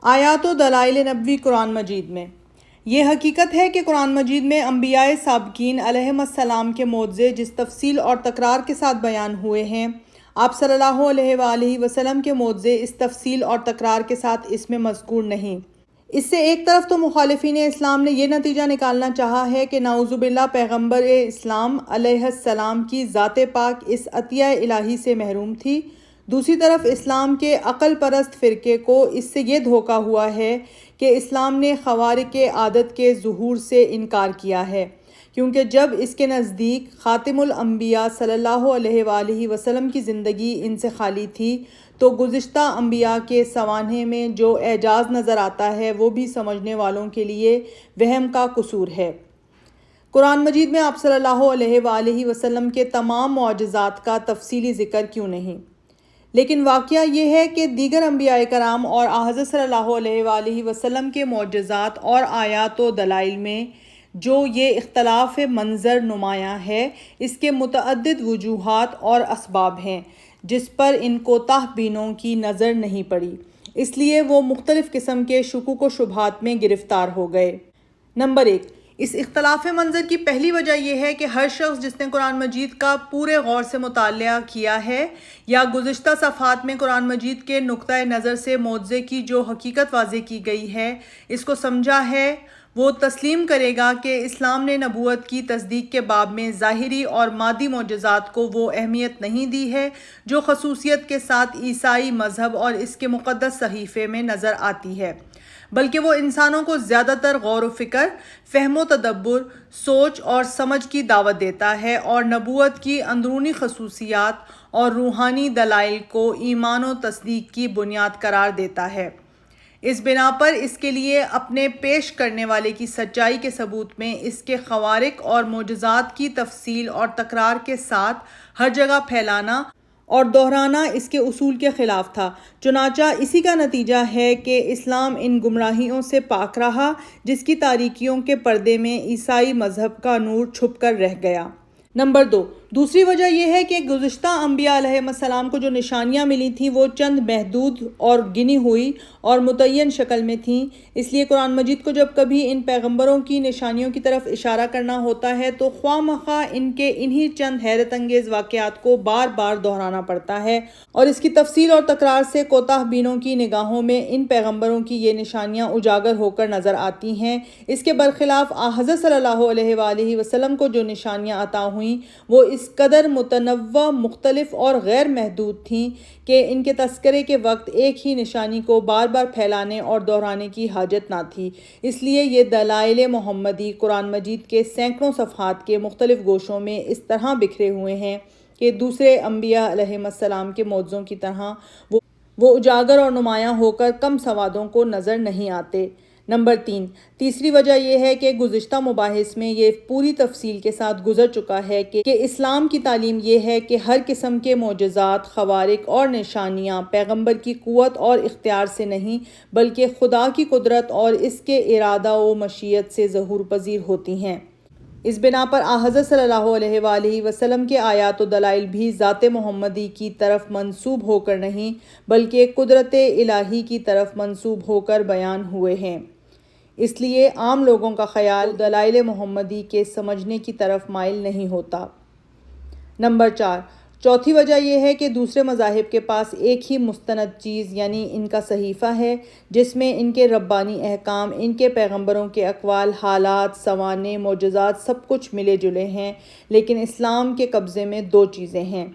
آیات و دلائل نبوی قرآن مجید میں۔ یہ حقیقت ہے کہ قرآن مجید میں انبیاء سابقین علیہم السلام کے معجزے جس تفصیل اور تکرار کے ساتھ بیان ہوئے ہیں، آپ صلی اللہ علیہ وآلہ وسلم کے معجزے اس تفصیل اور تکرار کے ساتھ اس میں مذکور نہیں۔ اس سے ایک طرف تو مخالفین اسلام نے یہ نتیجہ نکالنا چاہا ہے کہ نعوذ باللہ پیغمبر اسلام علیہ السلام کی ذات پاک اس عطیہ الہی سے محروم تھی، دوسری طرف اسلام کے عقل پرست فرقے کو اس سے یہ دھوکہ ہوا ہے کہ اسلام نے خوارق عادت کے ظہور سے انکار کیا ہے، کیونکہ جب اس کے نزدیک خاتم الانبیاء صلی اللہ علیہ وآلہ وسلم کی زندگی ان سے خالی تھی تو گزشتہ انبیاء کے سوانح میں جو اعجاز نظر آتا ہے وہ بھی سمجھنے والوں کے لیے وہم کا قصور ہے۔ قرآن مجید میں آپ صلی اللہ علیہ وآلہ وسلم کے تمام معجزات کا تفصیلی ذکر کیوں نہیں؟ لیکن واقعہ یہ ہے کہ دیگر انبیاء کرام اور حضرت صلی اللہ علیہ وآلہ وسلم کے معجزات اور آیات و دلائل میں جو یہ اختلاف منظر نمایاں ہے، اس کے متعدد وجوہات اور اسباب ہیں جس پر ان کوتاہ بینوں کی نظر نہیں پڑی، اس لیے وہ مختلف قسم کے شکوک و شبہات میں گرفتار ہو گئے۔ نمبر 1، اس اختلاف منظر کی پہلی وجہ یہ ہے کہ ہر شخص جس نے قرآن مجید کا پورے غور سے مطالعہ کیا ہے یا گزشتہ صفحات میں قرآن مجید کے نقطہ نظر سے معجزے کی جو حقیقت واضح کی گئی ہے اس کو سمجھا ہے، وہ تسلیم کرے گا کہ اسلام نے نبوت کی تصدیق کے باب میں ظاہری اور مادی معجزات کو وہ اہمیت نہیں دی ہے جو خصوصیت کے ساتھ عیسائی مذہب اور اس کے مقدس صحیفے میں نظر آتی ہے، بلکہ وہ انسانوں کو زیادہ تر غور و فکر، فہم و تدبر، سوچ اور سمجھ کی دعوت دیتا ہے اور نبوت کی اندرونی خصوصیات اور روحانی دلائل کو ایمان و تصدیق کی بنیاد قرار دیتا ہے۔ اس بنا پر اس کے لیے اپنے پیش کرنے والے کی سچائی کے ثبوت میں اس کے خوارق اور معجزات کی تفصیل اور تکرار کے ساتھ ہر جگہ پھیلانا اور دہرانا اس کے اصول کے خلاف تھا، چنانچہ اسی کا نتیجہ ہے کہ اسلام ان گمراہیوں سے پاک رہا جس کی تاریکیوں کے پردے میں عیسائی مذہب کا نور چھپ کر رہ گیا۔ نمبر 2، دوسری وجہ یہ ہے کہ گزشتہ انبیاء علیہ السلام کو جو نشانیاں ملی تھیں وہ چند محدود اور گنی ہوئی اور متعین شکل میں تھیں، اس لیے قرآن مجید کو جب کبھی ان پیغمبروں کی نشانیوں کی طرف اشارہ کرنا ہوتا ہے تو خواہ مخواہ ان کے انہی چند حیرت انگیز واقعات کو بار بار دہرانا پڑتا ہے، اور اس کی تفصیل اور تکرار سے کوتاہ بینوں کی نگاہوں میں ان پیغمبروں کی یہ نشانیاں اجاگر ہو کر نظر آتی ہیں۔ اس کے برخلاف حضرت صلی اللہ علیہ وآلہ وسلم کو جو نشانیاں عطا ہوئیں وہ اس قدر متنوع، مختلف اور غیر محدود تھیں کہ ان کے تذکرے کے وقت ایک ہی نشانی کو بار بار پھیلانے اور دہرانے کی حاجت نہ تھی، اس لیے یہ دلائل محمدی قرآن مجید کے سینکڑوں صفحات کے مختلف گوشوں میں اس طرح بکھرے ہوئے ہیں کہ دوسرے انبیاء علیہ السلام کے معجزوں کی طرح وہ اجاگر اور نمایاں ہو کر کم سوادوں کو نظر نہیں آتے۔ نمبر 3، تیسری وجہ یہ ہے کہ گزشتہ مباحث میں یہ پوری تفصیل کے ساتھ گزر چکا ہے کہ اسلام کی تعلیم یہ ہے کہ ہر قسم کے معجزات، خوارق اور نشانیاں پیغمبر کی قوت اور اختیار سے نہیں بلکہ خدا کی قدرت اور اس کے ارادہ و مشیت سے ظہور پذیر ہوتی ہیں۔ اس بنا پر حضرت صلی اللہ علیہ وآلہ وسلم کے آیات و دلائل بھی ذات محمدی کی طرف منسوب ہو کر نہیں بلکہ قدرت الہی کی طرف منسوب ہو کر بیان ہوئے ہیں، اس لیے عام لوگوں کا خیال دلائل محمدی کے سمجھنے کی طرف مائل نہیں ہوتا۔ نمبر 4، چوتھی وجہ یہ ہے کہ دوسرے مذاہب کے پاس ایک ہی مستند چیز یعنی ان کا صحیفہ ہے جس میں ان کے ربانی احکام، ان کے پیغمبروں کے اقوال، حالات، سوانح، معجزات سب کچھ ملے جلے ہیں، لیکن اسلام کے قبضے میں دو چیزیں ہیں،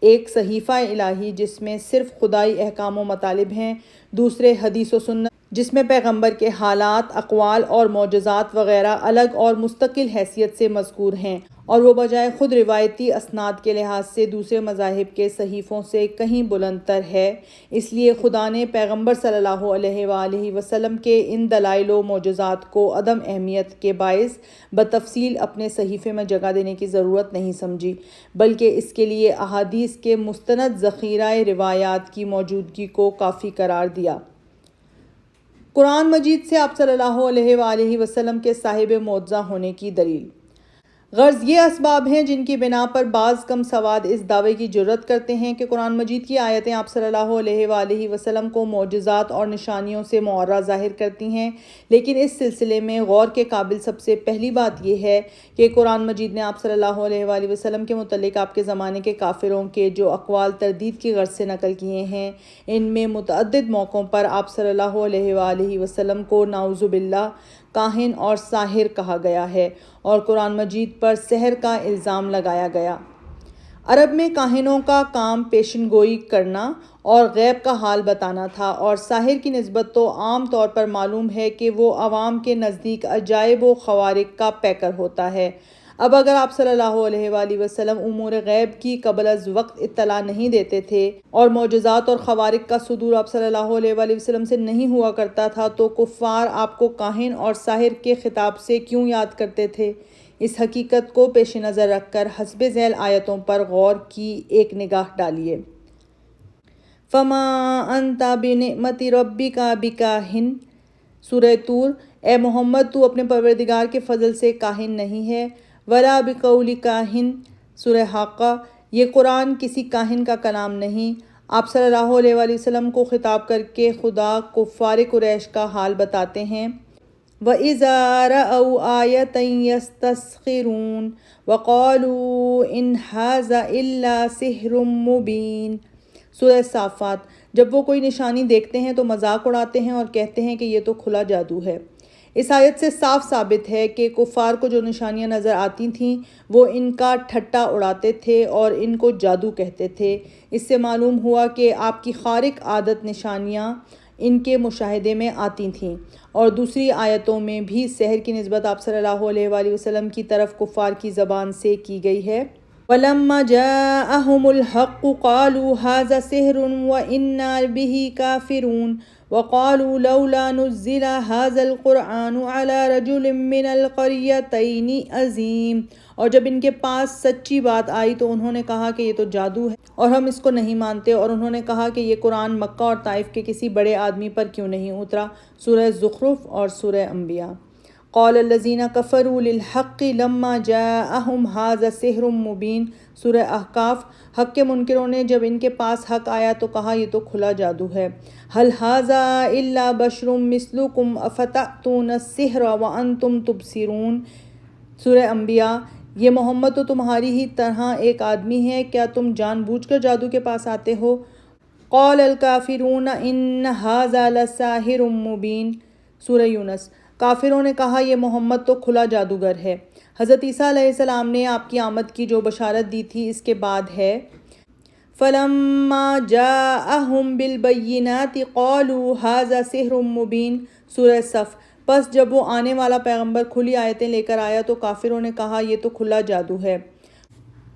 ایک صحیفہ الہی جس میں صرف خدائی احکام و مطالب ہیں، دوسرے حدیث و سنت جس میں پیغمبر کے حالات، اقوال اور معجزات وغیرہ الگ اور مستقل حیثیت سے مذکور ہیں، اور وہ بجائے خود روایتی اسناد کے لحاظ سے دوسرے مذاہب کے صحیفوں سے کہیں بلند تر ہے۔ اس لیے خدا نے پیغمبر صلی اللہ علیہ وآلہ وسلم کے ان دلائل و معجزات کو عدم اہمیت کے باعث بتفصیل اپنے صحیفے میں جگہ دینے کی ضرورت نہیں سمجھی، بلکہ اس کے لیے احادیث کے مستند ذخیرہ روایات کی موجودگی کو کافی قرار دیا۔ قرآن مجید سے آپ صلی اللہ علیہ وآلہ وسلم کے صاحب معجزہ ہونے کی دلیل۔ غرض یہ اسباب ہیں جن کی بنا پر بعض کم سواد اس دعوے کی جرات کرتے ہیں کہ قرآن مجید کی آیتیں آپ صلی اللہ علیہ وآلہ وسلم کو معجزات اور نشانیوں سے معرّہ ظاہر کرتی ہیں، لیکن اس سلسلے میں غور کے قابل سب سے پہلی بات یہ ہے کہ قرآن مجید نے آپ صلی اللہ علیہ وآلہ وسلم کے متعلق آپ کے زمانے کے کافروں کے جو اقوال تردید کی غرض سے نقل کیے ہیں، ان میں متعدد موقعوں پر آپ صلی اللہ علیہ وآلہ وسلم کو نعوذ باللہ کاہن اور ساحر کہا گیا ہے اور قرآن مجید پر سحر کا الزام لگایا گیا۔ عرب میں کاہنوں کا کام پیشن گوئی کرنا اور غیب کا حال بتانا تھا، اور ساحر کی نسبت تو عام طور پر معلوم ہے کہ وہ عوام کے نزدیک عجائب و خوارق کا پیکر ہوتا ہے۔ اب اگر آپ صلی اللہ علیہ وآلہ وسلم امور غیب کی قبل از وقت اطلاع نہیں دیتے تھے اور معجزات اور خوارق کا صدور آپ صلی اللہ علیہ وآلہ وسلم سے نہیں ہوا کرتا تھا، تو کفار آپ کو کاہن اور ساحر کے خطاب سے کیوں یاد کرتے تھے؟ اس حقیقت کو پیش نظر رکھ کر حسب ذیل آیتوں پر غور کی ایک نگاہ ڈالیے۔ فَمَا أَنْتَ بِنِعْمَةِ رَبِّكَ بِكَاهِنٍ، سورہ طور۔ اے محمد، تو اپنے پروردگار کے فضل سے کاہن نہیں ہے۔ وَلَا بِقَوْلِ كَاهِنٍ، سورہ حاقہ۔ یہ قرآن کسی کاہن کا کلام نہیں۔ آپ صلی اللہ علیہ وآلہ وسلم کو خطاب کر کے خدا کفار قریش کا حال بتاتے ہیں۔ وَإِذَا رَأَوْا آيَةً يَسْتَسْخِرُونَ وَقَالُوا إِنْ هَذَا إِلَّا سِحْرٌ مُبِينٌ، سورہ صافات۔ جب وہ کوئی نشانی دیکھتے ہیں تو مذاق اڑاتے ہیں اور کہتے ہیں کہ یہ تو کھلا جادو ہے۔ اس آیت سے صاف ثابت ہے کہ کفار کو جو نشانیاں نظر آتی تھیں وہ ان کا ٹھٹا اڑاتے تھے اور ان کو جادو کہتے تھے۔ اس سے معلوم ہوا کہ آپ کی خارق عادت نشانیاں ان کے مشاہدے میں آتی تھیں، اور دوسری آیتوں میں بھی سحر کی نسبت آپ صلی اللہ علیہ وآلہ وسلم کی طرف کفار کی زبان سے کی گئی ہے۔ وَلَمَّا جَاءَهُمُ الْحَقُّ قَالُوا هَذَا سِحْرٌ وَإِنَّا بِهِ كَافِرُونَ وَقَالُوا لَوْلَا نُزِّلَ هَذَا الْقُرْآنُ عَلَى رَجُلٍ مِّنَ الْقَرْيَتَيْنِ عَظِيمٍ، اور جب ان کے پاس سچی بات آئی تو انہوں نے کہا کہ یہ تو جادو ہے اور ہم اس کو نہیں مانتے، اور انہوں نے کہا کہ یہ قرآن مکہ اور طائف کے کسی بڑے آدمی پر کیوں نہیں اترا، سورہ زخرف اور سورہ انبیاء۔ قال الذین کفروا للحق لما جاءہم ھذا سحر مبین، سورہ احقاف۔ حق کے منکروں نے جب ان کے پاس حق آیا تو کہا یہ تو کھلا جادو ہے۔ ھل ھذا الا بشر مثلکم افتأتون السحر وانتم تبصرون، سورہ انبیاء۔ یہ محمد تو تمہاری ہی طرح ایک آدمی ہے، کیا تم جان بوجھ کر جادو کے پاس آتے ہو؟ قال الکافرون ان ھذا لساحر مبین، سورہ یونس۔ کافروں نے کہا یہ محمد تو کھلا جادوگر ہے۔ حضرت عیسیٰ علیہ السلام نے آپ کی آمد کی جو بشارت دی تھی اس کے بعد ہے فَلَمَّا جَاءَهُم بِالْبَيِّنَاتِ قَالُوا هَذَا سِحْرٌ مُبِينٌ، سورہ صف۔ پس جب وہ آنے والا پیغمبر کھلی آیتیں لے کر آیا تو کافروں نے کہا یہ تو کھلا جادو ہے۔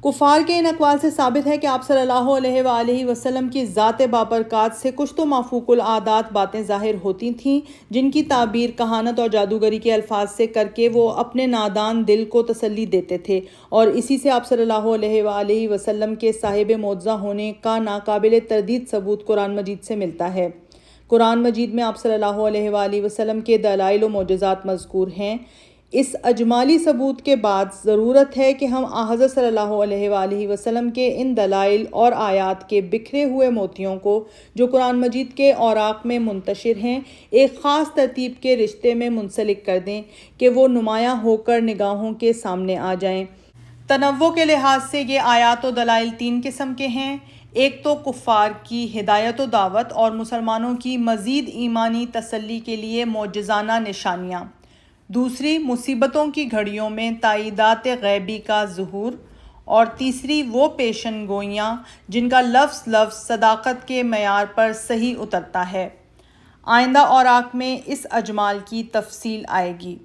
کفار کے ان اقوال سے ثابت ہے کہ آپ صلی اللہ علیہ وآلہ وسلم کی ذات بابرکات سے کچھ تو مافوق العادات باتیں ظاہر ہوتی تھیں جن کی تعبیر کہانت اور جادوگری کے الفاظ سے کر کے وہ اپنے نادان دل کو تسلی دیتے تھے، اور اسی سے آپ صلی اللہ علیہ وآلہ وسلم کے صاحب معجزہ ہونے کا ناقابل تردید ثبوت قرآن مجید سے ملتا ہے۔ قرآن مجید میں آپ صلی اللہ علیہ وآلہ وسلم کے دلائل و معجزات مذکور ہیں۔ اس اجمالی ثبوت کے بعد ضرورت ہے کہ ہم حضرت صلی اللہ علیہ وآلہ وسلم کے ان دلائل اور آیات کے بکھرے ہوئے موتیوں کو جو قرآن مجید کے اوراق میں منتشر ہیں ایک خاص ترتیب کے رشتے میں منسلک کر دیں کہ وہ نمایاں ہو کر نگاہوں کے سامنے آ جائیں۔ تنوع کے لحاظ سے یہ آیات و دلائل تین قسم کے ہیں۔ ایک تو کفار کی ہدایت و دعوت اور مسلمانوں کی مزید ایمانی تسلی کے لیے معجزانہ نشانیاں، دوسری مصیبتوں کی گھڑیوں میں تائیدات غیبی کا ظہور، اور تیسری وہ پیشن گوئیاں جن کا لفظ لفظ صداقت کے معیار پر صحیح اترتا ہے۔ آئندہ اوراق میں اس اجمال کی تفصیل آئے گی۔